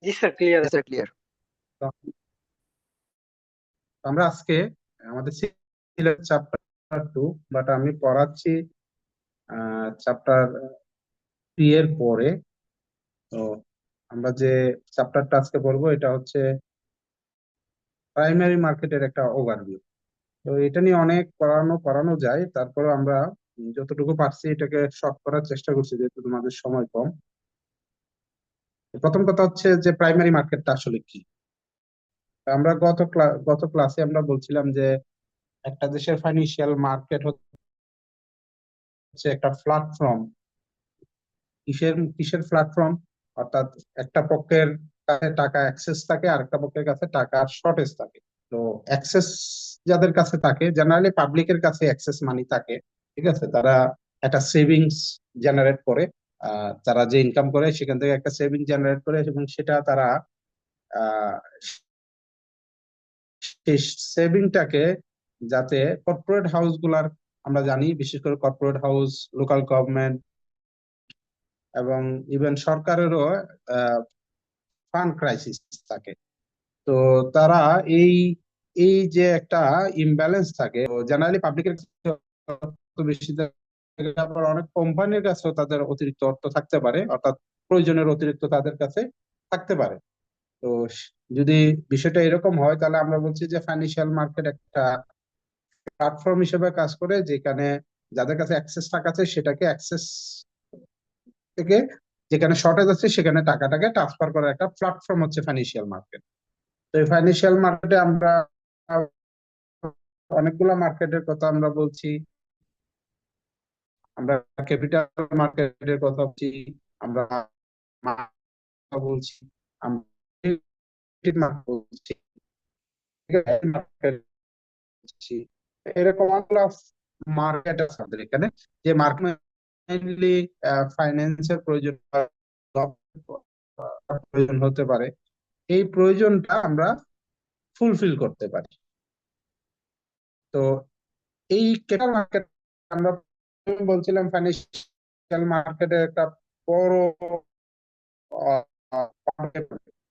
জি sir, clear আছে। Sir clear. আমরা আজকে আমাদের সিলেবাস চ্যাপ্টার 2, বাট আমি পড়াচ্ছি চ্যাপ্টার 3 এর পরে। তো আমরা যে চ্যাপ্টারটা আজকে পড়বো এটা হচ্ছে প্রাইমারি মার্কেটের একটা ওভারভিউ। তো এটা নিয়ে অনেক পড়ানো পড়ানো যায়, তারপরে আমরা যতটুকু পারছি এটাকে শর্ট করার চেষ্টা করছি যেহেতু তোমাদের সময় কম। প্রথম কথা হচ্ছে যে প্রাইমারি মার্কেটটা আসলে কি। আমরা গত ক্লাসে আমরা বলছিলাম যে একটা দেশের ফাইন্যান্সিয়াল মার্কেট হচ্ছে একটা প্ল্যাটফর্ম। কিসের কিসের প্ল্যাটফর্ম? অর্থাৎ একটা পক্ষের কাছে টাকা অ্যাক্সেস থাকে, আর একটা পক্ষের কাছে টাকার শর্টেজ থাকে। তো অ্যাক্সেস যাদের কাছে থাকে, জেনারেলি পাবলিকের কাছে অ্যাক্সেস মানি থাকে, ঠিক আছে, তারা একটা সেভিংস জেনারেট করে। তারা যে ইনকাম করে সেখান থেকে একটা সেভিং জেনারেট করে, এবং সেটা তারা আহ সেই সেভিংটাকে যাতে কর্পোরেট হাউস গুলার, আমরা জানি বিশেষ করে কর্পোরেট হাউস, লোকাল গভর্নমেন্ট এবং ইভেন সরকারেরও ফান্ড ক্রাইসিস থাকে। তো তারা এই এই যে একটা ইমব্যালেন্স থাকে, জেনারেলি পাবলিকের বেশি থাকে, আবার অনেক কোম্পানির কাছেও তাদের অতিরিক্ত অর্থ থাকতে পারে, অর্থাৎ প্রয়োজনের অতিরিক্ত তাদের কাছে থাকতে পারে। তো যদি বিষয়টা এরকম হয় তাহলে আমরা বলছি যে ফাইন্যান্সিয়াল মার্কেট একটা প্ল্যাটফর্ম হিসেবে কাজ করে, যেখানে যাদের কাছে অ্যাক্সেস টাকা আছে সেটাকে অ্যাক্সেস থেকে, যেখানে শর্টেজ আছে সেখানে টাকাটাকে ট্রান্সফার করার একটা প্ল্যাটফর্ম হচ্ছে ফাইন্যান্সিয়াল মার্কেট। তো এই ফাইন্যান্সিয়াল মার্কেটে আমরা অনেকগুলা মার্কেটের কথা আমরা বলছি। আমরা ক্যাপিটাল মার্কেটের কথা বলছি, আমরা বলছি, আমরা market বলছি, market বলছি। এরকম অনেকগুলো মার্কেট আছে আমাদের এখানে, যে মার্কেট মেইনলি ফাইন্যান্সের প্রয়োজন হতে পারে। এই প্রয়োজনটা আমরা ফুলফিল করতে পারি। তো এই ক্যাপিটাল মার্কেট আমরা বলছিলাম ফাইন্যান্সিয়াল মার্কেটের একটা বড় আহ,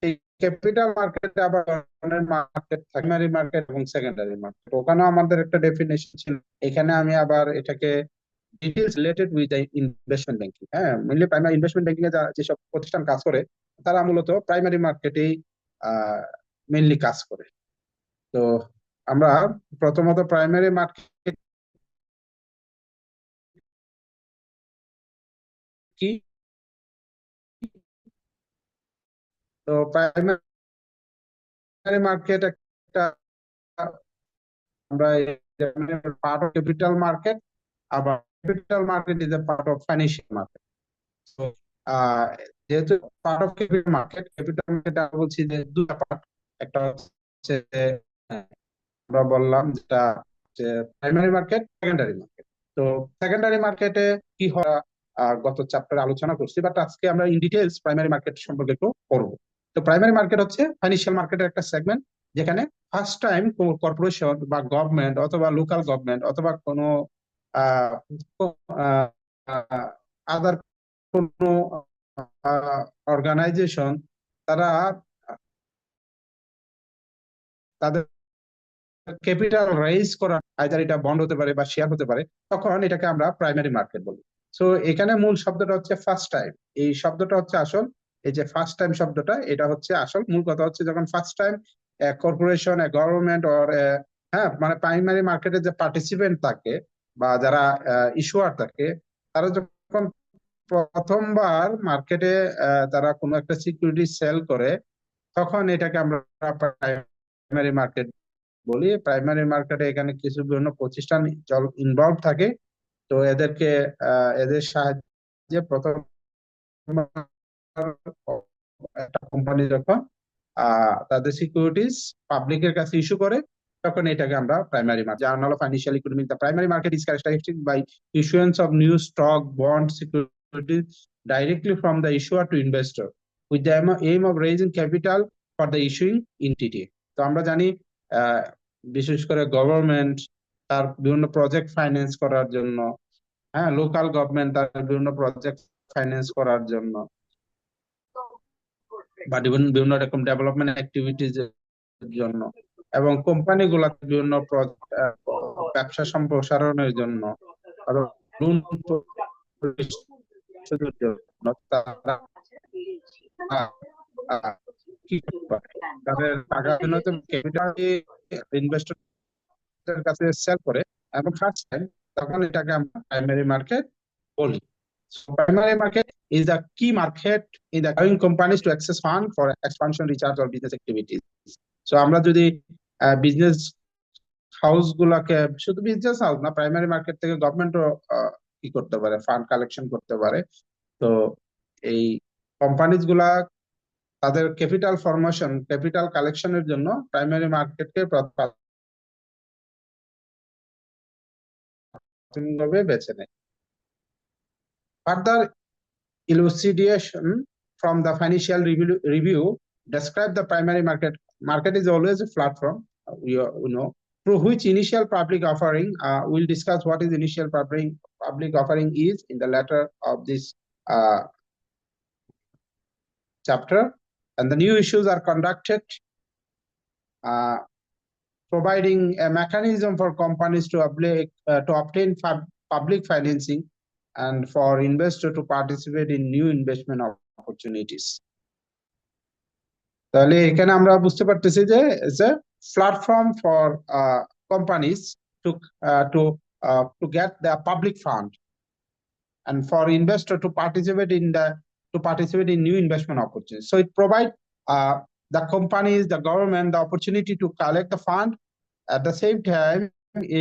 এই ক্যাপিটাল মার্কেটে আবার ধরনের মার্কেট, প্রাইমারি মার্কেট এবং সেকেন্ডারি মার্কেট, ওখানেও আমাদের একটা ডেফিনেশন ছিল। এখানে আমি আবার এটাকে details related with investment banking, হ্যাঁ, মেনলি প্রাইমারি ইনভেস্টমেন্ট ব্যাংকিং এ যেসব প্রতিষ্ঠান কাজ করে তারা মূলত প্রাইমারি মার্কেটেই মেনলি কাজ করে। তো আমরা প্রথমত প্রাইমারি মার্কেট কি। তো প্রাইমারি মার্কেট একটা, আমরা পার্ট অফ ক্যাপিটাল মার্কেট, আবার capital market is a part of financial market. তো আহ, যেহেতু পার্ট অফ ক্যাপিটাল মার্কেট আমরা বলছি যে দুটা পার্ট। একটা হচ্ছে আমরা বললাম যেটা হচ্ছে প্রাইমারি মার্কেট, সেকেন্ডারি মার্কেট। তো সেকেন্ডারি মার্কেটে কি হয় গত চ্যাপ্টারে আলোচনা করছি, বাট আজকে আমরা ইন ডিটেলস প্রাইমারি মার্কেট সম্পর্কে একটু পড়বো। তো প্রাইমারি মার্কেট হচ্ছে ফাইন্যান্সিয়াল মার্কেটের একটা সেগমেন্ট, যেখানে ফার্স্ট টাইম কর্পোরেশন বা গভর্নমেন্ট অথবা লোকাল গভর্নমেন্ট অথবা কোনো আদার কোনো অর্গানাইজেশন, তারা তাদের ক্যাপিটাল রাইজ করা, আইদার এটা বন্ড হতে পারে বা শেয়ার হতে পারে, তখন এটাকে আমরা প্রাইমারি মার্কেট বলি। সো এখানে মূল শব্দটা হচ্ছে ফার্স্ট টাইম। এই শব্দটা হচ্ছে আসল, এই যে ফার্স্ট টাইম শব্দটা এটা হচ্ছে আসল। মূল কথা হচ্ছে যখন first time corporation, government or, হ্যাঁ, মানে প্রাইমারি মার্কেটে যে পার্টিসিপেন্ট থাকে বা যারা ইস্যুয়ার থাকে, তারা যখন প্রথমবার মার্কেটে তারা কোনো একটা সিকিউরিটি সেল করে, তখন এটাকে আমরা প্রাইমারি মার্কেট বলি। প্রাইমারি মার্কেটে এখানে কিছু বিভিন্ন প্রতিষ্ঠান ইনভলভ থাকে। তো এদেরকে এদের সাহায্যে প্রথম একটা কোম্পানি যখন তাদের সিকিউরিটিজ পাবলিকের কাছে ইস্যু করে, তখন এটাকে আমরা primary market, journal of financial economic, the primary market is characteristic by issuance of new stock, bond, securities directly from the issuer to investor with the aim of raising capital for the issuing entity. তো আমরা জানি আহ, বিশেষ করে government তার বিভিন্ন project finance করার জন্য, হ্যাঁ, লোকাল গভর্নমেন্ট তার বিভিন্ন প্রজেক্ট ফাইন্যান্স করার জন্য বা বিভিন্ন রকম ডেভেলপমেন্ট অ্যাক্টিভিটিজ এর জন্য, এবং কোম্পানিগুলো বিভিন্ন ব্যবসা সম্প্রসারণের জন্য, লোন পরিশোধের জন্য তারা আহ, কি করতে পারে, তাদের টাকা বিনিয়োগ ক্যাপিটাল ইনভেস্টরের কাছে সেল করে এবং ফার্স্ট টাইম, তখন এটাকে আমরা প্রাইমারি মার্কেট বলি. So primary market is the key market in the growing companies to access fund for expansion, recharge or business activities. So আমরা যদি বিজনেস হাউস গুলাকে, শুধু বিজনেস হাউস না, প্রাইমারি মার্কেট থেকে গভর্নমেন্টও কি করতে পারে, ফান্ড কালেকশন করতে পারে. তো এই কোম্পানিজ গুলা তাদের ক্যাপিটাল ফরমেশন, ক্যাপিটাল কালেকশনের জন্য প্রাইমারি মার্কেটকে প্রাথমিকভাবে বেছে নেয়. Further elucidation from the financial review describe the primary market. Market is always a platform, we know, through which initial public offering. We'll discuss what is initial public offering is in the latter of this chapter. And the new issues are conducted, providing a mechanism for companies to obtain public financing and for investors to participate in new investment opportunities. তাহলে এখানে আমরা বুঝতে পারতেছি যে platform for companies to to to get the public fund and for investor to participate in new investment opportunities. So it provide the companies, the government, the opportunity to collect the fund. At the same time,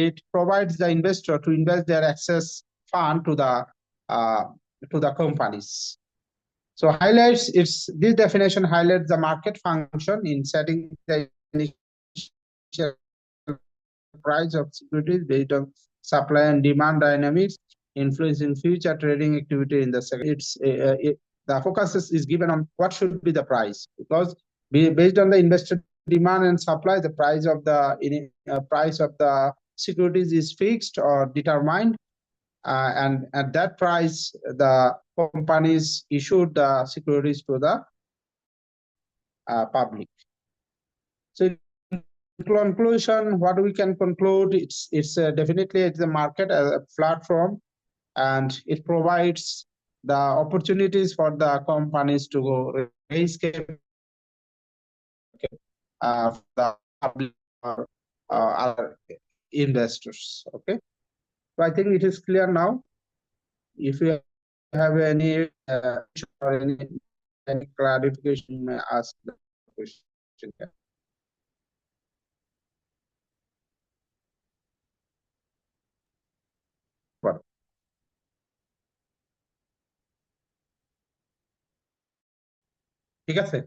it provides the investor to invest their excess fund to the companies. So this definition highlights the market function in setting the initial price of securities based on supply and demand dynamics, influencing future trading activity in the sector. The focus is given on what should be the price, because based on the investor demand and supply, the price of the securities is fixed or determined, and at that price the companies issued the securities to the public. So in conclusion, what we can conclude, it's definitely it's a market as a platform, and it provides the opportunities for the companies to go raise capital, the public or other investors. Okay, so I think it is clear now. If you have any or any clarification, you may ask the question. ঠিক আছে,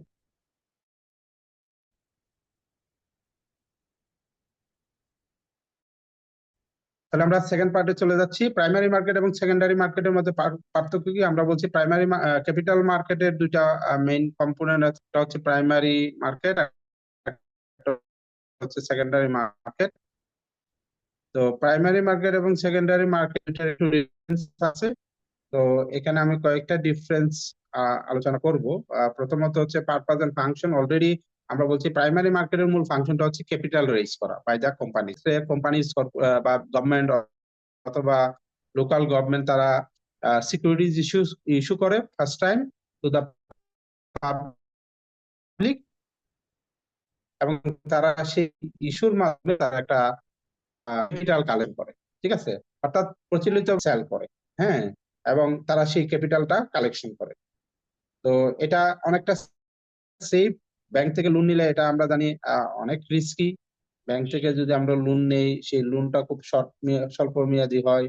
তাহলে আমরা second পার্টে চলে যাচ্ছি. Primary market এবং secondary মার্কেটের মধ্যে পার্থক্য কি? আমরা বলছি প্রাইমারি ক্যাপিটাল মার্কেটের দুইটা মেইন কম্পোনেন্ট, একটা হচ্ছে প্রাইমারি মার্কেট, একটা হচ্ছে সেকেন্ডারি মার্কেট. তো প্রাইমারি মার্কেট এবং সেকেন্ডারি মার্কেটের একটু ডিফারেন্স আছে. তো এখানে আমি কয়েকটা ডিফারেন্স আলোচনা করব. প্রথমত হচ্ছে পারপাস এন্ড ফাংশন. অলরেডি আমরা বলছি প্রাইমারি মার্কেটের মূল ফাংশনটা হচ্ছে ক্যাপিটাল রেইজ করা বাই দ্য কোম্পানিজ বা গভর্নমেন্ট অথবা লোকাল গভর্নমেন্ট, তারা সিকিউরিটিজ ইস্যু করে first time to the public, এবং তারা সেই ইস্যুর মাধ্যমে তারা একটা ক্যাপিটাল কালেক্ট করে. ঠিক আছে, অর্থাৎ প্রচলিত সেল করে, হ্যাঁ, এবং তারা সেই ক্যাপিটালটা কালেকশন করে. তো এটা অনেকটা সেফ. ব্যাংক থেকে লোন নিলে এটা আমরা জানি অনেক রিস্কি. ব্যাংক থেকে যদি আমরা লোন নেই, সেই লোনটা খুব স্বল্প মেয়াদী হয়,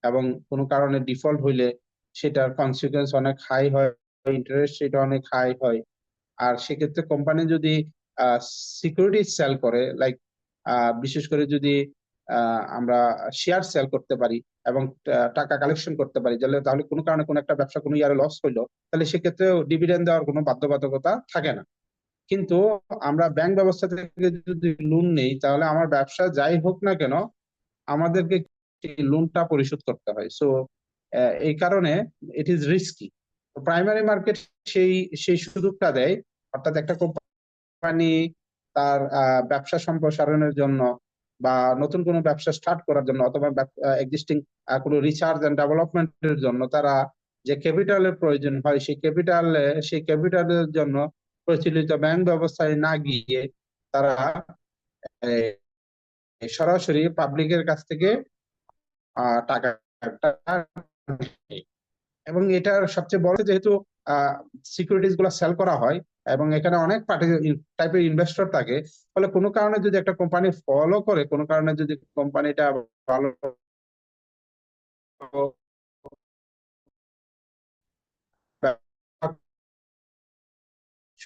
এবং কোনো কারণে ডিফল্ট হইলে সেটার কনসিকুয়েন্স অনেক হাই হয়, ইন্টারেস্ট রেট অনেক হাই হয়. আর সেক্ষেত্রে কোম্পানি যদি সিকিউরিটি সেল করে, লাইক বিশেষ করে যদি আমরা শেয়ার সেল করতে পারি এবং টাকা কালেকশন করতে পারি, তাহলে কোনো কারণে কোনো একটা ব্যবসা কোনো ইয়ারে লস হইলো, তাহলে সেক্ষেত্রে ডিভিডেন্ড দেওয়ার কোনো বাধ্যবাধকতা থাকে না. কিন্তু আমরা ব্যাংক ব্যবস্থা থেকে যদি লোন নেই, তাহলে আমার ব্যবসা যাই হোক না কেন আমাদেরকে লোনটা পরিশোধ করতে হয়. সো এই কারণে it is risky. Primary market সেই সুযোগটা দেয়, অর্থাৎ একটা কোম্পানি তার ব্যবসা সম্প্রসারণের জন্য বা নতুন কোনো ব্যবসা স্টার্ট করার জন্য অথবা এক্সিস্টিং কোনো রিসার্চ এন্ড ডেভেলপমেন্টের জন্য তারা যে ক্যাপিটালের প্রয়োজন হয় সেই ক্যাপিটালের জন্য প্রচলিত ব্যাংক ব্যবস্থায় না গিয়ে তারা সরাসরি পাবলিকের কাছ থেকে টাকাটা নেয়। এবং এটার সবচেয়ে বড় যেহেতু সিকিউরিটিজ গুলা সেল করা হয় এবং এখানে অনেক পার্টি টাইপের ইনভেস্টর থাকে, ফলে কোনো কারণে যদি একটা কোম্পানি ফলো করে, কোনো কারণে যদি কোম্পানিটা ভালো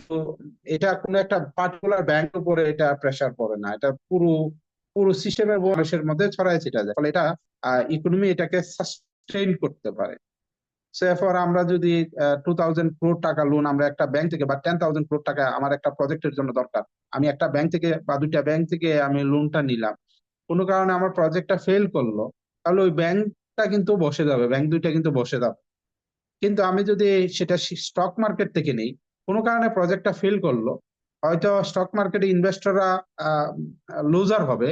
তো এটা কোনো একটা পার্টিকুলার ব্যাংক উপরে এটা প্রেসার পড়ে না, এটা পুরো পুরো সিস্টেমের মানুষের মধ্যে ছড়ায় ছিটা যায়, ফলে এটা ইকোনমি এটাকে সাস্টেইন করতে পারে। ফর আমরা যদি 2000 crore টাকা লোন আমরা একটা ব্যাংক থেকে বা 10,000 crore টাকা আমার একটা প্রজেক্টের জন্য দরকার, আমি একটা ব্যাংক থেকে বা দুইটা ব্যাংক থেকে আমি লোনটা নিলাম, কোনো কারণে আমার প্রজেক্টটা ফেল করলো, তাহলে ওই ব্যাংকটা কিন্তু বসে যাবে, ব্যাংক দুইটা কিন্তু বসে যাবে। কিন্তু আমি যদি সেটা স্টক মার্কেট থেকে নেই, কোনো কারণে প্রজেক্টটা ফেল করলো, হয়তো স্টক মার্কেটে ইনভেস্টররা লুজার হবে,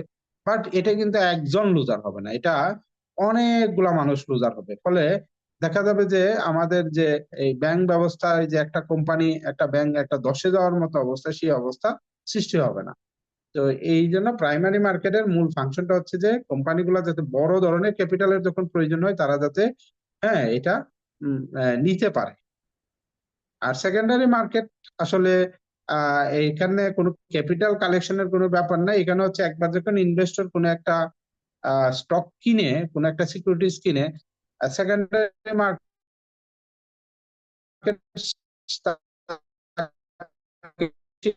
বাট এটা কিন্তু একজন লুজার হবে না, এটা অনেকগুলা মানুষ লুজার হবে। ফলে দেখা যাবে যে আমাদের যে এই ব্যাংক ব্যবস্থায় যে একটা কোম্পানি একটা ব্যাংক একটা ধসে যাওয়ার মতো অবস্থা, সেই অবস্থা সৃষ্টি হবে না। তো এই জন্য প্রাইমারি মার্কেটের মূল ফাংশনটা হচ্ছে যে কোম্পানিগুলো যাতে বড় ধরনের ক্যাপিটালের যখন প্রয়োজন হয় তারা যাতে এটা নিতে পারে। আর সেকেন্ডারি মার্কেট আসলে এখানে কোনো ক্যাপিটাল কালেকশনের কোনো ব্যাপার না, এখানে হচ্ছে একবার যখন ইনভেস্টর কোনো একটা স্টক কিনে, কোনো একটা সিকিউরিটিজ কিনে, সেকেন্ডারি মার্কেট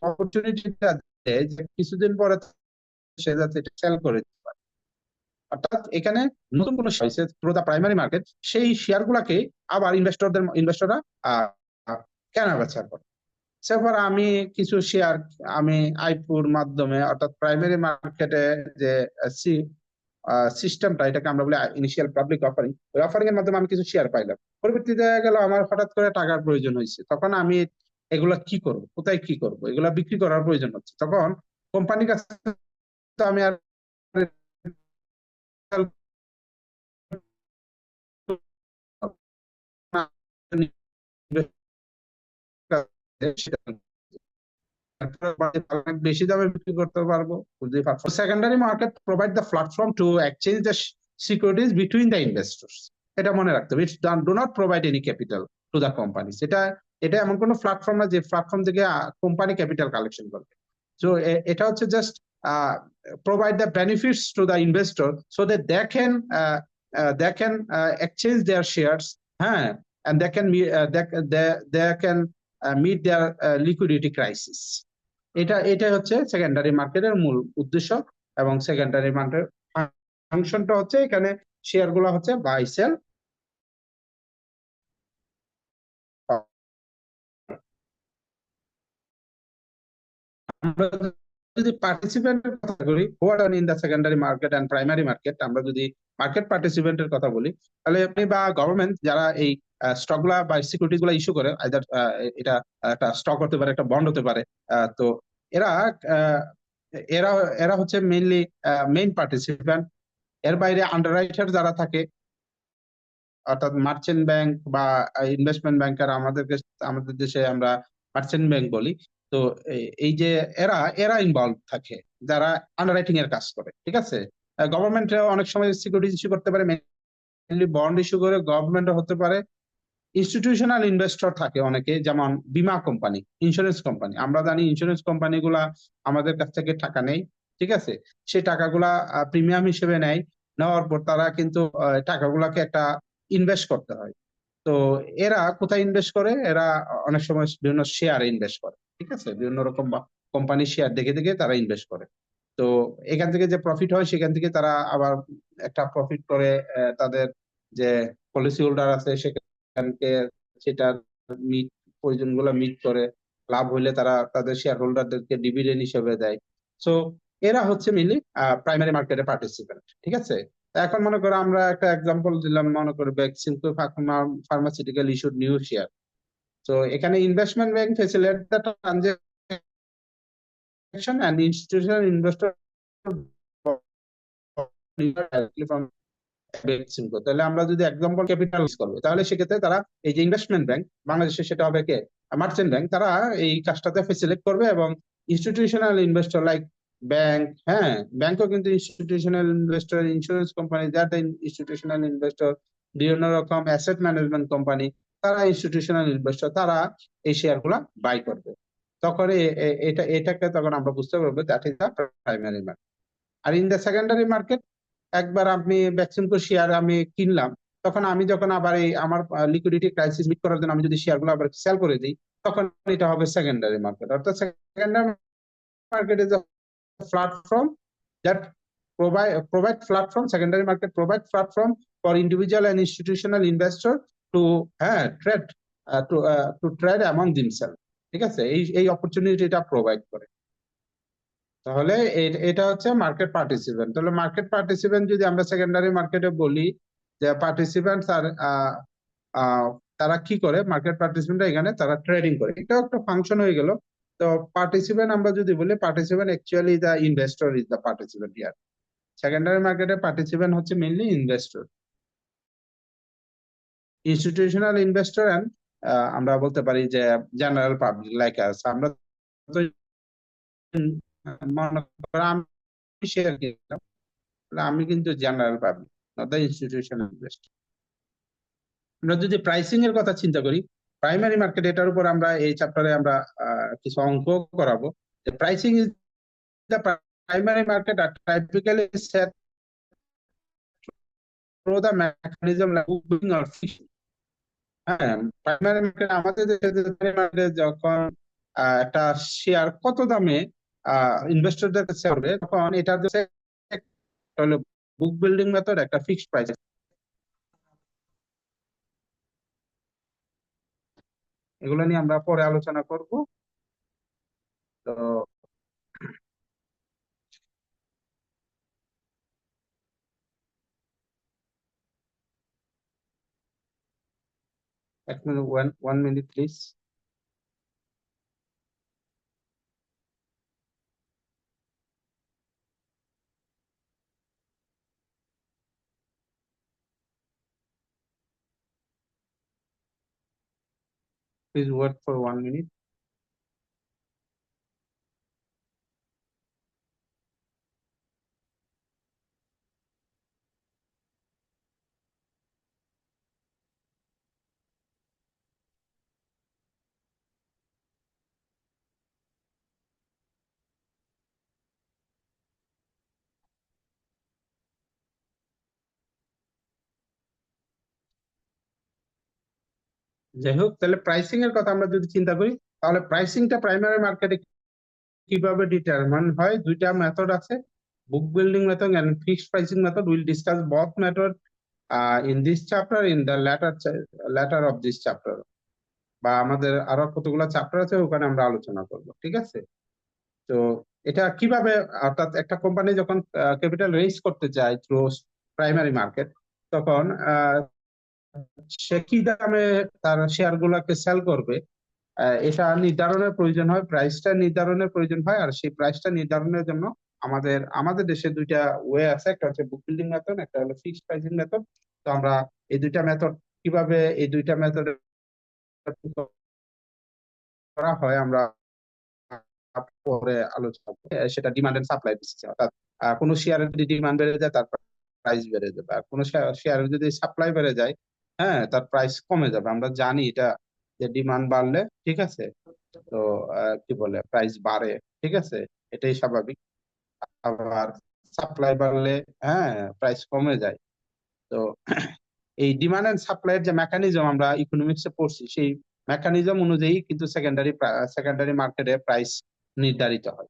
অপরচুনিটিটা দেয় যে কিছুদিন পরে সে যাতে এটা সেল করে দিতে পারে। অর্থাৎ এখানে নতুন কোনো থ্রু দা প্রাইমারি মার্কেট সেই শেয়ার গুলাকে আবার ইনভেস্টররা কেনা বেচা করে। সেবার আমি কিছু শেয়ার আমি আইপুর মাধ্যমে অর্থাৎ প্রাইমারি মার্কেটে যে সিস্টেমটা, এটাকে আমরা বলি ইনিশিয়াল পাবলিক অফারিং, ওই অফারিং এর মাধ্যমে আমি কিছু শেয়ার পাইলাম, পরবর্তীতে দেখা গেল আমার হঠাৎ করে টাকার প্রয়োজন হয়েছে, তখন আমি এগুলা কি করব, কোথায় কি করব, এগুলা বিক্রি করার প্রয়োজন হচ্ছে, তখন কোম্পানির কাছে তো আমি আর বেশি দামে বিক্রি করতে পারবো, বুঝতেই পারছো। Secondary market provide the platform to exchange the securities between the investors. এটা মনে রাখতে হবে, it's do not provide any capital to the companies. এটা এটা এমন কোনো প্ল্যাটফর্ম না যে প্ল্যাটফর্ম থেকে কোম্পানি ক্যাপিটাল কালেকশন করবে। তো এটা হচ্ছে just provide the benefits to the investor so that they can exchange their shares, and they can they can meet their liquidity crisis. এটা হচ্ছে সেকেন্ডারি মার্কেটের মূল উদ্দেশ্য। এবং সেকেন্ডারি মার্কেট ফাংশনটা হচ্ছে এখানে শেয়ার গুলা হচ্ছে বাই সেল। আমরা যদি পার্টিসিপেন্টের কথা বলি, what are in the secondary market and primary market, আমরা যদি মার্কেট পার্টিসিপেন্টের কথা বলি, তাহলে আপনি বা গভর্নমেন্ট যারা এই স্টক গুলা বা সিকিউরিটি গুলা ইস্যু করে, আইদার এটা একটা স্টক হতে পারে, একটা বন্ড হতে পারে, তো এরা আহ, এরা এরা হচ্ছে মেইনলি মেইন পার্টিসিপেন্ট। এর বাইরে আন্ডাররাইটার যারা থাকে, অর্থাৎ মার্চেন্ট ব্যাংক বা ইনভেস্টমেন্ট ব্যাংকার, আমাদের দেশে আমরা মার্চেন্ট ব্যাংক বলি। তো এই যে এরা এরা ইনভলভ থাকে, যারা আন্ডাররাইটিং এর কাজ করে, ঠিক আছে। গভর্নমেন্ট অনেক সময় সিকিউরিটি ইস্যু করতে পারে, মেইনলি বন্ড ইস্যু করে, গভর্নমেন্ট হতে পারে। ইনস্টিটিউশনাল ইনভেস্টর থাকে অনেকে, যেমন বীমা কোম্পানি, ইন্স্যুরেন্স কোম্পানি। আমরা জানি ইন্স্যুরেন্স কোম্পানি গুলা আমাদের কাছ থেকে টাকা নেই, ঠিক আছে। সেই টাকাগুলা প্রিমিয়াম হিসেবে নেয়, নেওয়ার পর তারা কিন্তু টাকাগুলাকে একটা ইনভেস্ট করতে হয়। তো এরা কোথায় ইনভেস্ট করে? এরা অনেক সময় বিভিন্ন শেয়ারে ইনভেস্ট করে, ঠিক আছে, বিভিন্ন রকম কোম্পানির শেয়ার দেখে দেখে তারা ইনভেস্ট করে। তো এখান থেকে যে প্রফিট হয় সেখান থেকে তারা আবার একটা প্রফিট করে তাদের যে পলিসি হোল্ডার আছে সেখানকে সেটা মিট প্রয়োজনগুলো মিট করে, লাভ হইলে তারা তাদের শেয়ার হোল্ডারদেরকে ডিভিডেন্ড হিসেবে দেয়। সো এরা হচ্ছে মিলি প্রাইমারি মার্কেটে পার্টিসিপেন্ট, ঠিক আছে। এখন মনে করো আমরা একটা এক্সাম্পল দিলাম, মনে করো Beximco pharmaceutical issued new share. তো এখানে investment bank facilitate the transaction and institutional investor তাহলে আমরা যদি এক্সাম্পল ক্যাপিটাল করবো, তাহলে সেক্ষেত্রে তারা এই যে ইনভেস্টমেন্ট ব্যাংক, বাংলাদেশে সেটা হবে কে, মার্চেন্ট ব্যাংক, তারা এই কাজটাতে ফেসিলিটেট করবে। এবং ইনস্টিটিউশনাল ইনভেস্টর লাইক ব্যাংক, হ্যাঁ ব্যাংকও কিন্তু ইনস্টিটিউশনাল ইনভেস্টর, ইন্স্যুরেন্স কোম্পানি, যারা ইনস্টিটিউশনাল ইনভেস্টর, বিভিন্ন রকম অ্যাসেট ম্যানেজমেন্ট কোম্পানি, তারা ইনস্টিটিউশনাল ইনভেস্টর, তারা এই শেয়ার গুলা বাই করবে। তখন এটাকে তখন আমরা বুঝতে পারবো that is the primary market. আর ইন দ্য সেকেন্ডারি মার্কেট, একবার আপনি ভ্যাকসিনকো শেয়ার আমি কিনলাম, তখন আমি যখন আবার এই আমার লিকুইডিটি ক্রাইসিস মিট করার জন্য আমি যদি শেয়ার গুলো আবার সেল করে দিই, তখন এটা হবে সেকেন্ডারি মার্কেট। অর্থাৎ secondary market is a platform that provide platform, secondary market provide platform for individual and institutional investor to trade to trade among themselves। ঠিক আছে, এই অপরচুনিটিটা প্রোভাইড করে। তাহলে এটা হচ্ছে মার্কেট পার্টিসিপেন্ট। তাহলে মার্কেট পার্টিসিপেন্ট যদি আমরা সেকেন্ডারি মার্কেটে বলি, যে পার্টিসিপেন্ট তারা কি করে, মার্কেট পার্টিসিপেন্ট এখানে তারা ট্রেডিং করে, এটাও একটা ফাংশন হয়ে গেল। তো পার্টিসিপেন্ট আমরা যদি বলি, participant actually the investor is the participant here. Secondary মার্কেটে পার্টিসিপেন্ট হচ্ছে mainly investor, institutional investor and আমরা বলতে পারি যে জেনারেল পাবলিক লাইক আস। আমরা তো মনে করো আমি শেয়ার কিনলাম, আমি কিন্তু general public, not the institutional investor. আমরা যদি প্রাইসিং এর কথা চিন্তা করি, প্রাইমারি মার্কেট, এটার উপর আমরা এই চ্যাপ্টারে আমরা কিছু অঙ্ক করাবো, যে pricing is the primary market are typically set through the mechanism like booking or fixing. হ্যাঁ, প্রাইমারি মার্কেট আমাদের দেশে যখন একটা শেয়ার কত দামে ইনভেস্টরদের কাছে হবে, তখন এটা হলো বুক বিল্ডিং মেথড, একটা ফিক্সড প্রাইস। এগুলো নিয়ে আমরা পরে আলোচনা করব। তো 1 minute, 1 minute please. Please wait for 1 minute. যাই হোক, তাহলে প্রাইসিং এর কথা আমরা যদি চিন্তা করি, তাহলে প্রাইসিংটা প্রাইমারি মার্কেটে কিভাবে ডিটারমাইন হয়, দুইটা মেথড আছে, book building method and fixed pricing method. Will discuss both method in this chapter, in the latter of this chapter, বা আমাদের আরো কতগুলো চ্যাপ্টার আছে ওখানে আমরা আলোচনা করব। ঠিক আছে, তো এটা কিভাবে, অর্থাৎ একটা কোম্পানি যখন ক্যাপিটাল রেইজ করতে চায় থ্রু প্রাইমারি মার্কেট, তখন সে কি দামে তার শেয়ার গুলাকে সেল করবে, এটা নির্ধারণের প্রয়োজন হয়, প্রাইসটা নির্ধারণের প্রয়োজন হয়। আর সেই প্রাইসটা নির্ধারণের জন্য আমাদের আমাদের দেশে দুইটা ওয়ে আছে, একটা হচ্ছে বুক বিল্ডিং মেথড, একটা হলো ফিক্সড প্রাইসিং মেথড। তো আমরা এই দুইটা মেথড, কিভাবে এই দুইটা মেথড করা হয় আমরা পরে আলোচনা করব। সেটা ডিমান্ড এন্ড সাপ্লাই বেসিসে, অর্থাৎ কোনো শেয়ারের যদি ডিমান্ড বেড়ে যায় তার প্রাইস বেড়ে যাবে, আর কোনো শেয়ারের যদি সাপ্লাই বেড়ে যায়, হ্যাঁ, তার প্রাইস কমে যাবে। আমরা জানি এটা, যে ডিমান্ড বাড়লে, ঠিক আছে, তো কি বলে, প্রাইস বাড়ে। ঠিক আছে, এটাই স্বাভাবিক। আবার সাপ্লাই বাড়লে, হ্যাঁ, প্রাইস কমে যায়। তো এই ডিমান্ড এন্ড সাপ্লাইয়ের যে মেকানিজম আমরা ইকোনমিক্সে পড়ছি, সেই মেকানিজম অনুযায়ী কিন্তু সেকেন্ডারি মার্কেটে প্রাইস নির্ধারিত হয়।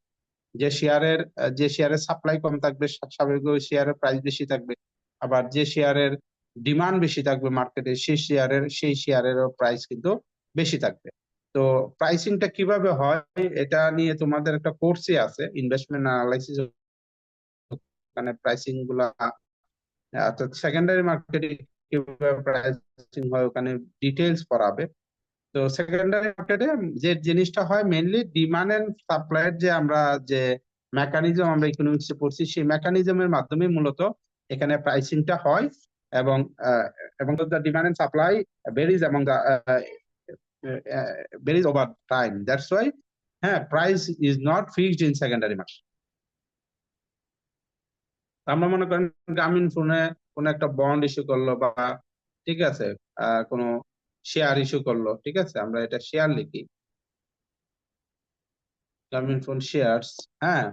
যে শেয়ারের সাপ্লাই কম থাকবে, স্বাভাবিক ওই শেয়ারের প্রাইস বেশি থাকবে। আবার যে শেয়ারের ডিমান্ড বেশি থাকবে মার্কেটে, সেই শেয়ারেরও প্রাইস কিন্তু বেশি থাকবে। তো প্রাইসিংটা কিভাবে হয়, এটা নিয়ে তোমাদের একটা কোর্সই আছে, ইনভেস্টমেন্ট অ্যানালাইসিস। ওখানে প্রাইসিং গুলা, অর্থাৎ সেকেন্ডারি মার্কেটে কিভাবে প্রাইসিং হয়, ওখানে ডিটেলস পড়াবে। তো সেকেন্ডারি মার্কেটে যে জিনিসটা হয় মেইনলি ডিমান্ড এন্ড সাপ্লাইয়ের যে আমরা যে মেকানিজম আমরা ইকোনমিক্সে পড়ছি সেই মেকানিজমের মাধ্যমে মূলত এখানে প্রাইসিংটা হয় এবং এবং the demand and supply varies among the varies over time. That's why হ্যাঁ price is not fixed in secondary market. আমরা মনে করেন গ্রামীণ ফোনে কোনো একটা বন্ড ইস্যু করলো বা ঠিক আছে কোনো শেয়ার ইস্যু করলো, ঠিক আছে, আমরা এটা শেয়ার লিখি, গ্রামীণ ফোন শেয়ারস। হ্যাঁ,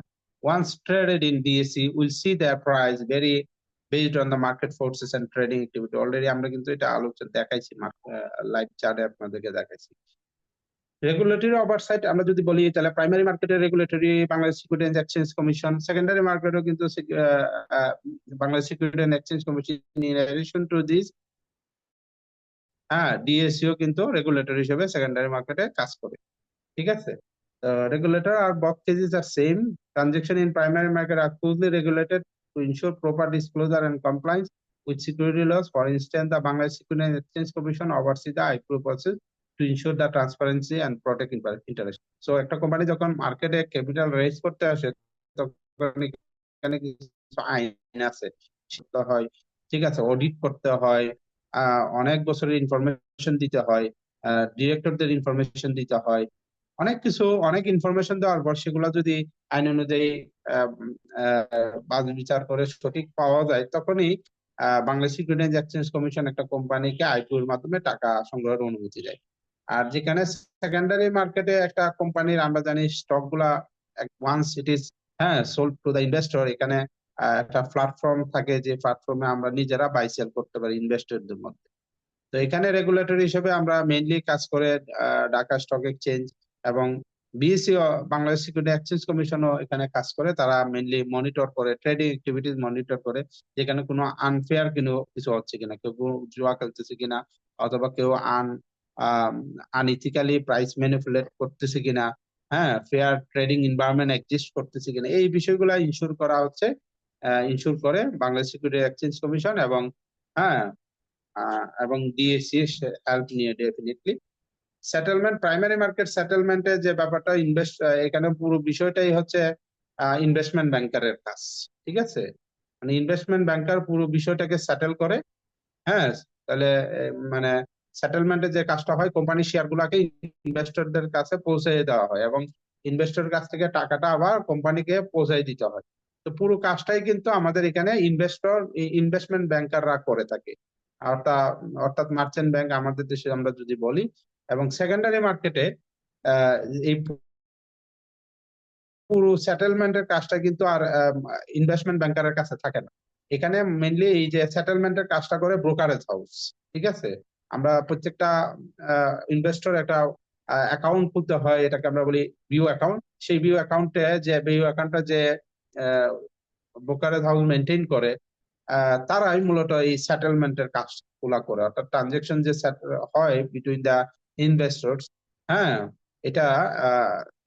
once traded in DSE will see their price vary based on the market forces and trading activity. Already আমরা কিন্তু এটা আলোচনা দেখাইছি, লাইভ চার্টে আপনাদেরকে দেখাইছি। রেগুলেটরি ওভারসাইট আমরা যদি বলি তাহলে প্রাইমারি মার্কেটের regulatory Bangladesh security and exchange commission, secondary মার্কেটও কিন্তু Bangladesh security and exchange commission. In addition to this, হ্যাঁ, ডিএসইও কিন্তু রেগুলেটর হিসেবে সেকেন্ডারি মার্কেটে কাজ করে, ঠিক আছে। Regulator are both cases are same. Transaction in primary market are closely regulated to ensure proper disclosure and compliance with security laws. For instance, the Bangladesh Securities and Exchange Commission oversees the IPO process to ensure the transparency and protect interest. So একটা company যখন মার্কেটে capital raise করতে আসে তখন এখানে কিছু আইন আছে, শিখতে হয়, ঠিক আছে, অডিট করতে হয়, অনেক বছরের ইনফরমেশন দিতে হয়, ডিরেক্টরদের ইনফরমেশন দিতে হয়, অনেক কিছু, অনেক ইনফরমেশন দেওয়ার পর সেগুলো যদি আইন অনুযায়ী বাজ বিচার করে সঠিক পাওয়া যায় তখনই বাংলাদেশ সিকিউরিটিজ এক্সচেঞ্জ কমিশন একটা কোম্পানিকে আইপিও এর মাধ্যমে টাকা সংগ্রহের অনুমতি দেয়। আর যেখানে সেকেন্ডারি মার্কেটে একটা কোম্পানির আমরা জানি স্টক গুলা once it is sold to the investor, এখানে একটা প্ল্যাটফর্ম থাকে যে প্ল্যাটফর্মে আমরা নিজেরা বাই সেল করতে পারি ইনভেস্টরদের মধ্যে। তো এখানে রেগুলেটরি হিসেবে আমরা মেইনলি কাজ করে ঢাকা স্টক এক্সচেঞ্জ এবং বিএসসি, বাংলাদেশ সিকিউরিটি এক্সচেঞ্জ কমিশনও এখানে কাজ করে। তারা মেইনলি মনিটর করে, ট্রেডিং অ্যাক্টিভিটিস মনিটর করে, যেখানে কোনো আনফেয়ার কিছু হচ্ছে কিনা, কেউ জুয়া খেলতেছে কিনা, অথবা কেউ আনইথিক্যালি প্রাইস ম্যানিপুলেট করতেছে কিনা, হ্যাঁ, ফেয়ার ট্রেডিং এনভায়রনমেন্ট এক্সিস্ট করতেছে কিনা, এই বিষয়গুলো ইনশিওর করা হচ্ছে, ইনশিওর করে বাংলাদেশ সিকিউরিটি এক্সচেঞ্জ কমিশন এবং হ্যাঁ এবং ডিএসসি হেল্প নিয়ে ডেফিনেটলি। সেটেলমেন্ট, প্রাইমারি মার্কেট সেটেলমেন্টে যে ব্যাপারটা এখানে পুরো বিষয়টাই হচ্ছে ইনভেস্টমেন্ট ব্যাংকারের কাজ, ঠিক আছে, মানে ইনভেস্টমেন্ট ব্যাংকার পুরো বিষয়টাকে সেটেল করে। হ্যাঁ, তাহলে মানে সেটেলমেন্টের যে কাজটা হয় কোম্পানির শেয়ার গুলাকে ইনভেস্টরদের কাছে পৌঁছে দেওয়া হয় এবং ইনভেস্টর কাছ থেকে টাকাটা আবার কোম্পানিকে পৌঁছাই দিতে হয়। তো পুরো কাজটাই কিন্তু আমাদের এখানে ইনভেস্টমেন্ট ব্যাংকাররা করে থাকে, অর্থাৎ অর্থাৎ মার্চেন্ট ব্যাংক আমাদের দেশে আমরা যদি বলি। এবং সেকেন্ডারি মার্কেটে এই পুরো সেটেলমেন্টের কাজটা কিন্তু আর ইনভেস্টমেন্ট ব্যাংকারের কাছে থাকে না। এখানে মেইনলি এই যে সেটেলমেন্টের কাজটা করে ব্রোকারেজ হাউস, ঠিক আছে। আমরা প্রত্যেকটা ইনভেস্টর একটা অ্যাকাউন্ট খুলতে হয়, এটাকে আমরা বলি ভিউ অ্যাকাউন্ট। সেই ভিউ অ্যাকাউন্টটা যে ব্রোকারেজ হাউস মেনটেন করে, তারাই মূলত এই সেটেলমেন্টের কাজগুলা করে, অর্থাৎ ট্রানজেকশন যে হয় বিটুইন দা ইনভেস্টরস, হ্যাঁ, এটা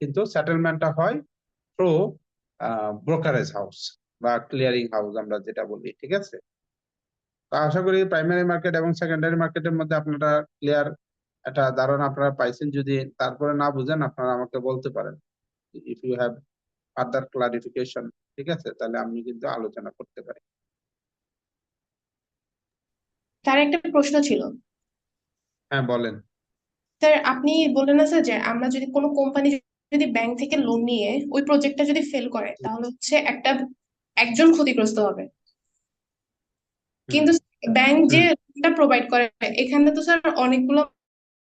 কিন্তু সেটেলমেন্টটা হয় থ্রু ব্রোকারেজ হাউস বা ক্লিয়ারিং হাউস আমরা যেটা বলি, ঠিক আছে। তো আশা করি প্রাইমারি মার্কেট এবং সেকেন্ডারি মার্কেটের মধ্যে আপনারা ক্লিয়ার একটা ধারণা আপনারা পাইছেন। যদি তারপরে না বুঝেন আপনারা আমাকে বলতে পারেন, if you have further clarification, ঠিক আছে, তাহলে আমি কিন্তু আলোচনা করতে পারি। তার একটা প্রশ্ন ছিল। হ্যাঁ, বলেন। স্যার, আপনি বললেন না স্যার যে আমরা যদি কোনো কোম্পানি যদি ব্যাংক থেকে লোন নিয়ে ওই প্রজেক্টটা যদি ফেল করে তাহলে হচ্ছে একজন ক্ষতিগ্রস্ত হবে, হুম কিন্তু ব্যাংক যে হুম লোনটা প্রোভাইড করে এখানে তো স্যার অনেকগুলো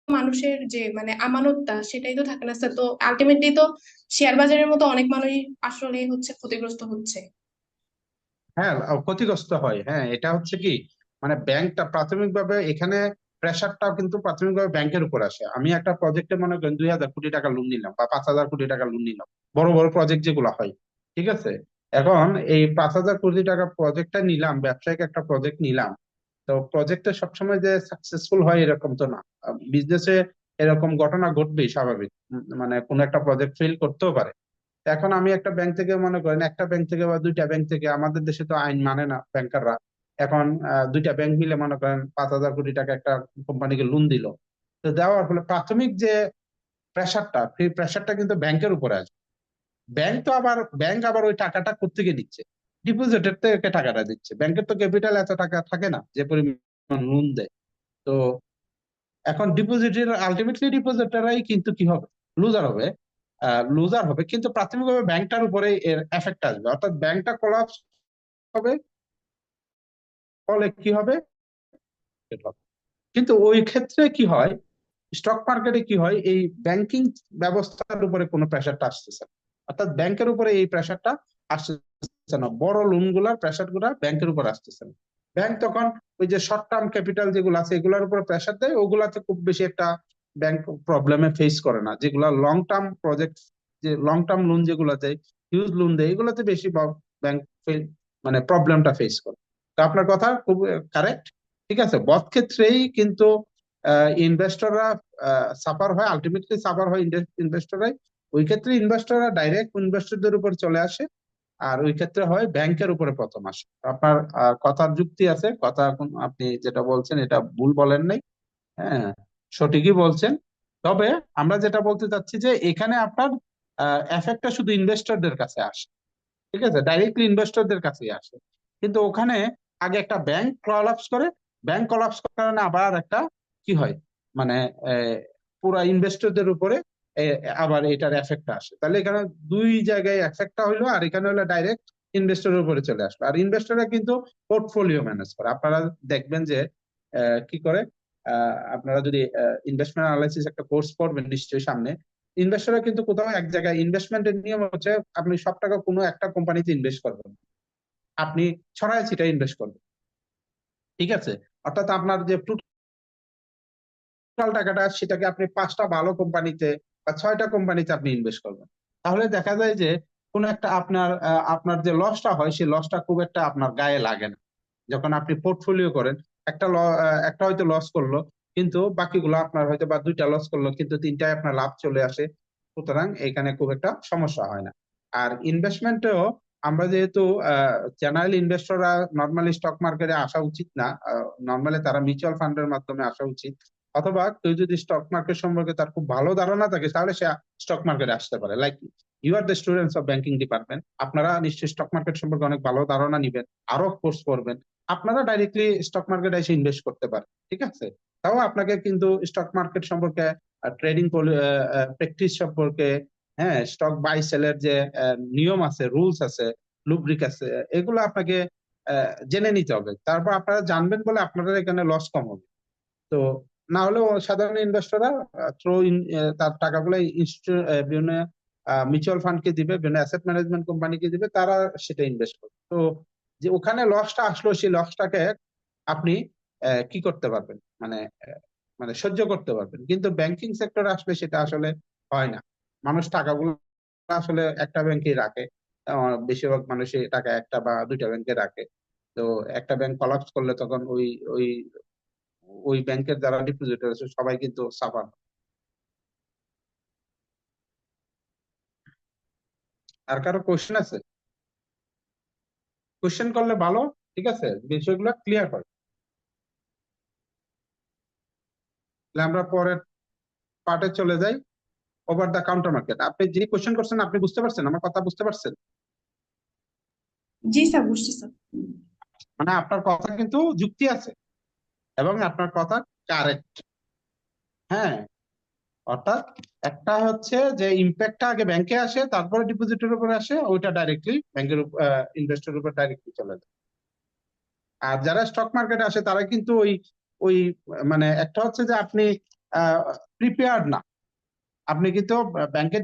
মানুষের যে মানে আমানতটা সেটাই তো থাকে না স্যার, তো আলটিমেটলি তো শেয়ার বাজারের মতো অনেক মানুষই আসলে হচ্ছে ক্ষতিগ্রস্ত হচ্ছে। হ্যাঁ, ক্ষতিগ্রস্ত হয়। হ্যাঁ, এটা হচ্ছে কি, মানে ব্যাংকটা প্রাথমিকভাবে এখানে প্রেশারটাও কিন্তু প্রাথমিকভাবে ব্যাংকের উপর আসে। আমি একটা প্রজেক্টে মনে করেন 2,000 কোটি টাকা লোন নিলাম বা 5,000 কোটি টাকা লোন নিলাম, বড় বড় প্রজেক্ট যেগুলো হয়, ঠিক আছে। এখন এই 5,000 কোটি টাকা প্রজেক্টটা নিলাম, ব্যবসায়িক একটা প্রজেক্ট নিলাম। তো প্রজেক্টটা সবসময় যে সাকসেসফুল হয় এরকম তো না, বিজনেসে এরকম ঘটনা ঘটবেই স্বাভাবিক। মানে কোন একটা প্রজেক্ট ফেল করতেও পারে। এখন আমি একটা ব্যাংক থেকে মনে করেন, একটা ব্যাংক থেকে বা দুইটা ব্যাংক থেকে, আমাদের দেশে তো আইন মানে না ব্যাংকাররা, এখন দুইটা ব্যাংক মিলে মনে করেন 5,000 কোটি টাকা একটা কোম্পানিকে লোন দিল। তো দেওয়ার ফলে প্রাথমিক যে প্রেশারটা, সেই প্রেশারটা কিন্তু ব্যাংকের উপরে আসবে। ব্যাংক আবার ওই টাকাটা কোত্থেকে দিচ্ছে? ডিপোজিটের থেকে টাকাটা দিচ্ছে। ব্যাংকের তো ক্যাপিটাল এত টাকা থাকে না যে পরিমাণ লোন দেয়। তো এখন আলটিমেটলি ডিপোজিটররাই কিন্তু কি হবে? লুজার হবে। লুজার হবে, কিন্তু প্রাথমিকভাবে ব্যাংকটার উপরে এর এফেক্ট আসবে, অর্থাৎ ব্যাংকটা কোলাপস হবে। ফলে কি হবে? কিন্তু ওই ক্ষেত্রে কি হয়, স্টক মার্কেটে কি হয়, এই ব্যাংকিং ব্যবস্থার উপরে কোনো প্রেশারটা আসতেছে না। অর্থাৎ ব্যাংকের উপরে এই প্রেশারটা আসতেছে না, বড় লোন গুলার প্রেশার গুলা ব্যাংকের উপর আসতেছে না। ব্যাংক তখন ওই যে শর্ট টার্ম ক্যাপিটাল যেগুলো আছে এগুলোর উপর প্রেশার দেয়, ওগুলাতে খুব বেশি একটা ব্যাংক প্রবলেমে ফেস করে না। যেগুলা লং টার্ম প্রজেক্ট, যে লং টার্ম লোন যেগুলো দেয়, হিউজ লোন দেয়, এগুলোতে বেশি ব্যাংক মানে প্রবলেমটা ফেস করে। তো আপনার কথা খুব কারেক্ট। ঠিক আছে, বদ ক্ষেত্রেই কিন্তু ইনভেস্টররা সাফার হয়, আলটিমেটলি সাফার হয় ইনভেস্টররাই। ওই ক্ষেত্রে ইনভেস্টররা ডাইরেক্ট ইনভেস্টরদের উপর চলে আসে, আর ওই ক্ষেত্রে হয় ব্যাংকের উপরে প্রথম আসে। আপনার কথার যুক্তি আছে, আপনি যেটা বলছেন এটা ভুল বলেন নাই। হ্যাঁ, সঠিকই বলছেন। তবে আমরা যেটা বলতে চাচ্ছি যে এখানে আপনার এফেক্টটা শুধু ইনভেস্টরদের কাছে আসে। ঠিক আছে, ডাইরেক্টলি ইনভেস্টরদের কাছেই আসে। কিন্তু ওখানে আগে একটা ব্যাংক কলাপস করে, ব্যাংক কলাপস করার কারণে আবার একটা কি হয়, মানে আহ, পুরা ইনভেস্টরদের উপরে আবার এটার এফেক্টটা আসে। তাহলে এখানে দুই জায়গায় এফেক্টটা হইলো, আর এখানে হলো ডাইরেক্ট ইনভেস্টরের উপরে চলে আসলো। আর ইনভেস্টররা কিন্তু পোর্টফোলিও ম্যানেজ করে। আপনারা দেখবেন যে কি করে, আপনারা যদি ইনভেস্টমেন্ট অ্যানালাইসিস একটা কোর্স পড়বেন নিশ্চয়ই সামনে, ইনভেস্টররা কিন্তু কোথাও এক জায়গায়, ইনভেস্টমেন্টের নিয়ম হচ্ছে আপনি সব টাকা কোনো একটা কোম্পানিতে ইনভেস্ট করবেন, আপনি ছড়ায় ছিটায় ইনভেস্ট করবেন। ঠিক আছে, অর্থাৎ আপনার যে টোটাল টাকাটা সেটাকে আপনি 5টা ভালো কোম্পানিতে বা 6টা কোম্পানিতে আপনি ইনভেস্ট করবেন। তাহলে দেখা যায় যে কোন একটা আপনার যে লসটা হয় সেই লসটা খুব একটা আপনার গায়ে লাগে না। যখন আপনি পোর্টফোলিও করেন, একটা হয়তো লস করলো, কিন্তু বাকিগুলো আপনার হয়তো বা 2টা লস করলো কিন্তু 3টায় আপনার লাভ চলে আসে। সুতরাং এখানে খুব একটা সমস্যা হয় না। আর ইনভেস্টমেন্টেও আমরা যেহেতু জেনারেল ইনভেস্টররা নর্মালি স্টক মার্কেটে আসা উচিত না, নর্মালি তারা মিউচুয়াল ফান্ডের মাধ্যমে আসা উচিত। অথবা কেউ যদি স্টক মার্কেট সম্পর্কে তার খুব ভালো ধারণা থাকে তাহলে সে স্টক মার্কেটে আসতে পারে। Like you are the students of banking department, আপনারা নিশ্চয়ই স্টক মার্কেট সম্পর্কে অনেক ভালো ধারণা নিবেন, আরো কোর্স করবেন, আপনারা ডাইরেক্টলি স্টক মার্কেটে এসে ইনভেস্ট করতে পারেন। ঠিক আছে, তাও আপনাকে কিন্তু স্টক মার্কেট সম্পর্কে, ট্রেডিং প্র্যাকটিস সম্পর্কে, হ্যাঁ, স্টক বাই সেলের যে নিয়ম আছে, রুলস আছে, লুব্রিক আছে, এগুলো আপনাকে জেনে নিতে হবে। তারপর আপনারা জানবেন বলে আপনাদের এখানে লস কম হবে। তো না হলেও সাধারণ ইনভেস্টররা তার টাকাগুলো বিভিন্ন মিউচুয়াল ফান্ডকে দিবে, বিভিন্ন অ্যাসেট ম্যানেজমেন্ট কোম্পানিকে দিবে, তারা সেটা ইনভেস্ট করবে। তো যে ওখানে লসটা আসলো সেই লসটাকে আপনি কি করতে পারবেন, মানে মানে সহ্য করতে পারবেন। কিন্তু ব্যাংকিং সেক্টরে আসলে সেটা আসলে হয় না। মানুষ টাকাগুলো আসলে একটা ব্যাংকেই রাখে। বেশিরভাগ মানুষই টাকা একটা বা 2টা ব্যাংকে রাখে। তো একটা ব্যাংক কলাপস করলে তখন ওই ওই ওই ব্যাংকের যারা ডিপোজিটর আছে সবাই কিন্তু সাফার। আর কারো কোশ্চেন আছে? কোশ্চেন করলে ভালো। ঠিক আছে, বিষয়গুলো ক্লিয়ার হয়। তাহলে আমরা পরের পার্টে চলে যাই, ওভার দ্য কাউন্টার মার্কেট। আপনি যে কোশ্চেন করছেন আপনি বুঝতে পারছেন? আমার কথা বুঝতে পারছেন? জি স্যার, বুঝছি স্যার। মানে আপনার কথা কিন্তু যুক্তি আছে এবং আপনার কথা কারেক্ট। হ্যাঁ, অর্থাৎ একটা হচ্ছে যে ইম্প্যাক্টটা আগে ব্যাংকে আসে, তারপরে ডিপোজিটের উপরে আসে, ওইটা ডাইরেক্টলি ব্যাংকের ইনভেস্টরের উপর ডাইরেক্টলি চলে যায়। আর যারা স্টক মার্কেটে আসে তারা কিন্তু ওই ওই মানে একটা হচ্ছে যে আপনি প্রিপেয়ার্ড না। আপনি কিন্তু ব্যাংকে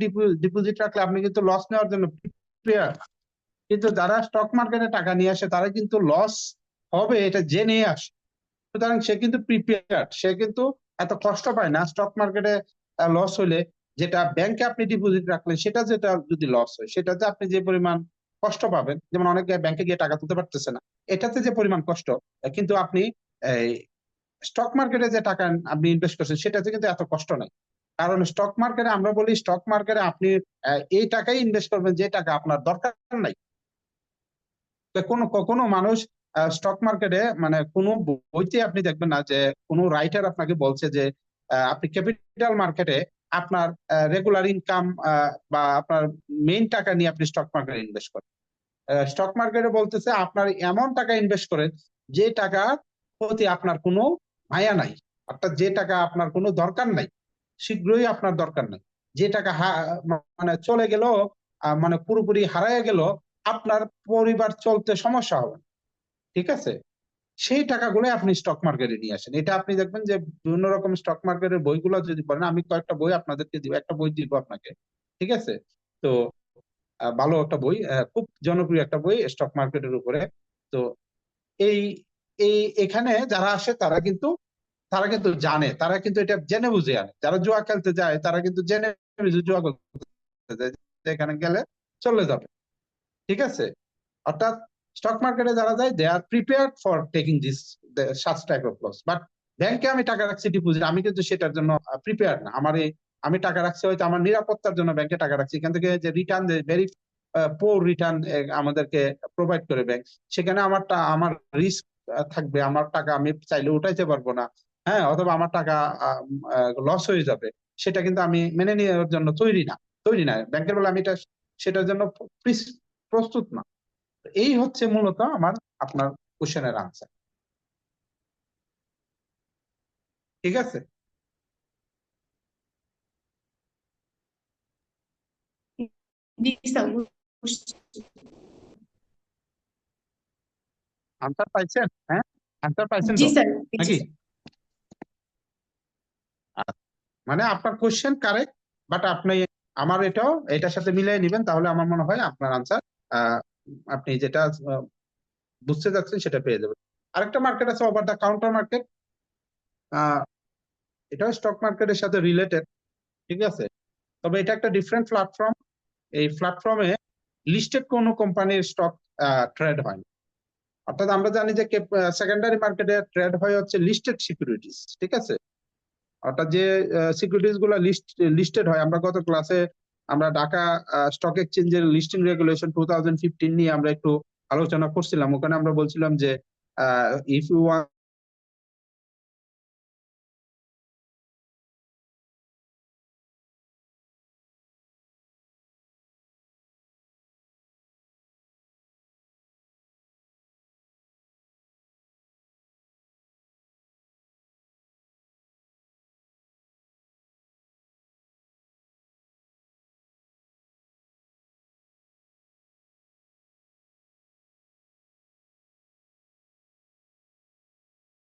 ডিপোজিট রাখলে আপনি কিন্তু লস নেওয়ার জন্য প্রিপেয়ার। কিন্তু যারা স্টক মার্কেটে টাকা নিয়ে আসে তারা কিন্তু লস হবে এটা জেনে আসে। সুতরাং সে কিন্তু প্রিপেয়ার্ড, সে কিন্তু এত কষ্ট পায় না স্টক মার্কেটে লস হলে। যেটা ব্যাংকে আপনি ডিপোজিট রাখলেন সেটা যেটা যদি লস হয় সেটাতে আপনি যে পরিমাণ কষ্ট পাবেন, যেমন অনেকে ব্যাংকে গিয়ে টাকা তুলতে পারতেছে না, এটাতে যে পরিমাণ কষ্ট, কিন্তু আপনি এই স্টক মার্কেটে যে টাকা আপনি ইনভেস্ট করছেন সেটাতে কিন্তু এত কষ্ট নাই। কারণ স্টক মার্কেটে আমরা বলি স্টক মার্কেটে আপনি এই টাকাই ইনভেস্ট করবেন যে টাকা আপনার দরকার নাই। তো কোনো কখনো মানুষ স্টক মার্কেটে, মানে কোনো বইতে আপনি দেখবেন না যে কোনো রাইটার আপনাকে বলছে যে আপনি ক্যাপিটাল মার্কেটে আপনার রেগুলার ইনকাম বা আপনার মেইন টাকা নিয়ে আপনি স্টক মার্কেটে ইনভেস্ট করেন। স্টক মার্কেটে বলতেছে আপনার এমন টাকা ইনভেস্ট করেন যে টাকা প্রতি আপনার কোনো মায়া নাই, অর্থাৎ যে টাকা আপনার কোনো দরকার নাই, শীঘ্রই আপনার দরকার নাই, যে টাকা মানে চলে গেল, মানে পুরোপুরি হারায় গেল, আপনার পরিবার চলতে সমস্যা হবে না। ঠিক আছে, সেই টাকাগুলো আপনি স্টক মার্কেটে নিয়ে আসেন। এটা আপনি দেখবেন যে বিভিন্ন রকম স্টক মার্কেটের বইগুলো যদি পড়েন, আমি কয়েকটা বই আপনাদেরকে দিব, একটা বই দিব আপনাকে। ঠিক আছে, তো ভালো একটা বই, খুব জনপ্রিয় একটা বই স্টক মার্কেটের উপরে। তো এই এই এখানে যারা আসে তারা কিন্তু জানে, তারা কিন্তু এটা জেনে বুঝে আনে। যারা জুয়া খেলতে যায় তারা কিন্তু জেনে বুঝে জুয়া খেলতে যায়, যে এখানে গেলে চলে যাবে। ঠিক আছে, অর্থাৎ স্টক মার্কেটে যারা যায় they are prepared for taking this such type of loss. But ব্যাংকে আমি টাকা রাখছি ডিপোজিট, আমি কিন্তু সেটার জন্য প্রিপেয়ার না। আমি টাকা রাখছি হয়তো আমার নিরাপত্তার জন্য ব্যাংকে টাকা রাখছি, এখান থেকে যে রিটার্ন, ভেরি পোর রিটার্ন আমাদেরকে প্রোভাইড করে ব্যাংক, সেখানে আমার রিস্ক থাকবে, আমার টাকা আমি চাইলে উঠাইতে পারবো না। হ্যাঁ, অথবা আমার টাকা লস হয়ে যাবে, সেটা কিন্তু আমি মেনে নেওয়ার জন্য তৈরি না ব্যাংকের বলে আমি সেটার জন্য প্রস্তুত না। এই হচ্ছে মূলত আপনার কোশ্চেনের আনসার। ঠিক আছে, জি স্যার, আনসার পাইছেন? হ্যাঁ, আনসার পাইছেন জি তো স্যার, পেয়েছি নাকি? স্যার। আচ্ছা, মানে আপনার কোশ্চেন কারেক্ট, বাট আপনি এটার সাথে মিলিয়ে নিবেন, তাহলে আমার মনে হয় আপনার আনসার আপনি যেটা বুঝতে যাচ্ছেন সেটা পেয়ে যাবেন। আরেকটা মার্কেট আছে ওভার দা কাউন্টার মার্কেট, এটাও স্টক মার্কেটের সাথে রিলেটেড। ঠিক আছে, তবে এটা একটা ডিফারেন্ট প্ল্যাটফর্ম। এই প্ল্যাটফর্মে লিস্টেড কোনো কোম্পানির স্টক ট্রেড হয় না। অর্থাৎ আমরা জানি যে সেকেন্ডারি মার্কেটে ট্রেড হয় হচ্ছে লিস্টেড সিকিউরিটিজ। ঠিক আছে, অর্থাৎ যে সিকিউরিটিজ গুলো লিস্টেড হয়, আমরা গত ক্লাসে আমরা ঢাকা স্টক এক্সচেঞ্জের লিস্টিং রেগুলেশন 2015 নিয়ে আমরা একটু আলোচনা করছিলাম। ওখানে আমরা বলছিলাম যে ইফ ইউ